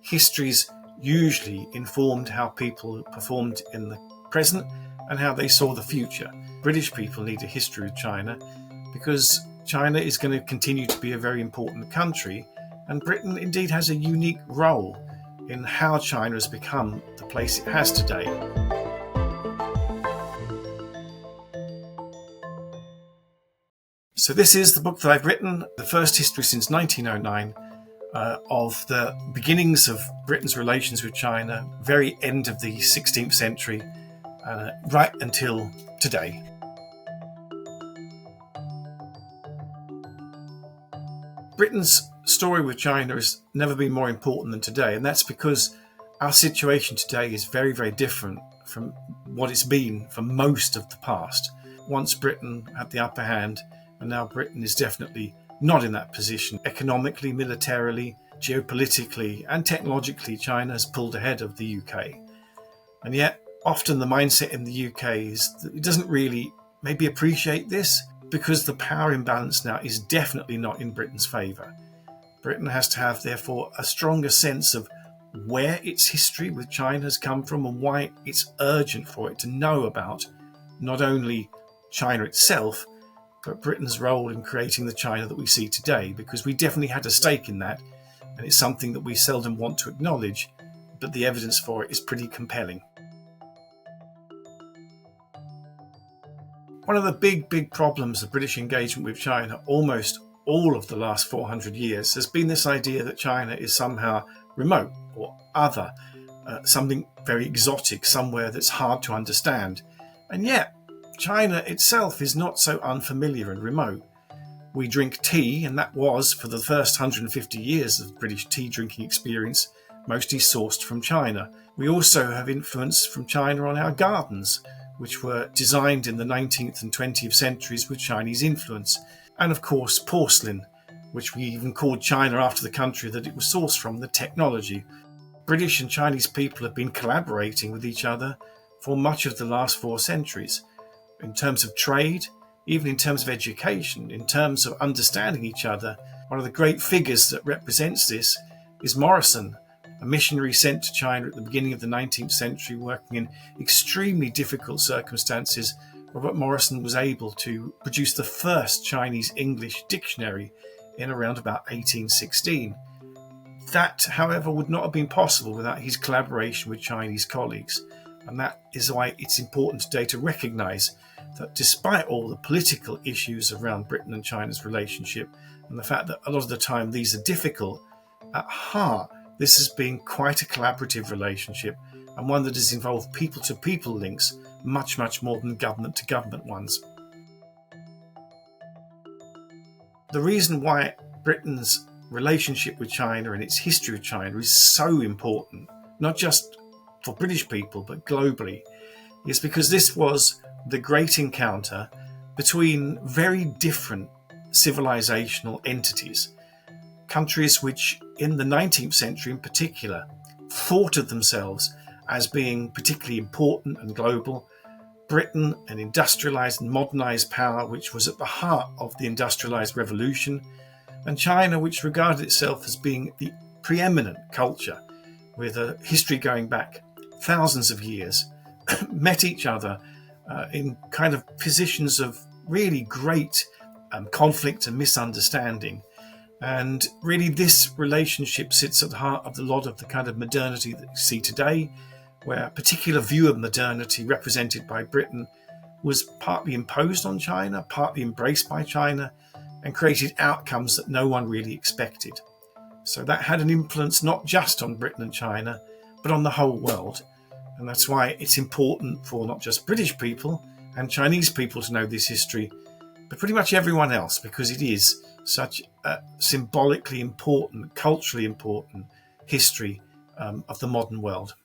histories usually informed how people performed in the present and how they saw the future. British people need a history with China because China is going to continue to be a very important country, and Britain indeed has a unique role in how China has become the place it has today. So this is the book that I've written, the first history since 1909 of the beginnings of Britain's relations with China, very end of the 16th century, right until today. Britain's story with China has never been more important than today, and that's because our situation today is very, very different from what it's been for most of the past. Once Britain had the upper hand, and now Britain is definitely not in that position. Economically, militarily, geopolitically, and technologically, China has pulled ahead of the UK. And yet, often the mindset in the UK is that it doesn't really maybe appreciate this, because the power imbalance now is definitely not in Britain's favour. Britain has to have, therefore, a stronger sense of where its history with China has come from and why it's urgent for it to know about not only China itself, but Britain's role in creating the China that we see today, because we definitely had a stake in that, and it's something that we seldom want to acknowledge, but the evidence for it is pretty compelling. One of the big problems of British engagement with China almost all of the last 400 years has been this idea that China is somehow remote or other, something very exotic, somewhere that's hard to understand. And yet, China itself is not so unfamiliar and remote. We drink tea, and that was, for the first 150 years of British tea drinking experience, mostly sourced from China. We also have influence from China on our gardens, which were designed in the 19th and 20th centuries with Chinese influence. And of course, porcelain, which we even called China after the country that it was sourced from, the technology. British and Chinese people have been collaborating with each other for much of the last 4 centuries. In terms of trade, even in terms of education, in terms of understanding each other, one of the great figures that represents this is Morrison, a missionary sent to China at the beginning of the 19th century, working in extremely difficult circumstances. Robert Morrison was able to produce the first Chinese-English dictionary in around about 1816. That, however, would not have been possible without his collaboration with Chinese colleagues. And that is why it's important today to recognise that despite all the political issues around Britain and China's relationship, and the fact that a lot of the time these are difficult, at heart, this has been quite a collaborative relationship, and one that has involved people-to-people links much more than government-to-government ones. The reason why Britain's relationship with China and its history with China is so important, not just for British people but globally, is because this was the great encounter between very different civilizational entities. Countries which, in the 19th century in particular, thought of themselves as being particularly important and global. Britain, an industrialized and modernized power which was at the heart of the industrialized revolution, and China, which regarded itself as being the preeminent culture with a history going back thousands of years, met each other in kind of positions of really great conflict and misunderstanding. And really this relationship sits at the heart of a lot of the kind of modernity that you see today, where a particular view of modernity represented by Britain was partly imposed on China, partly embraced by China, and created outcomes that no one really expected. So that had an influence not just on Britain and China, but on the whole world. And that's why it's important for not just British people and Chinese people to know this history, but pretty much everyone else, because it is such a symbolically important, culturally important history of the modern world.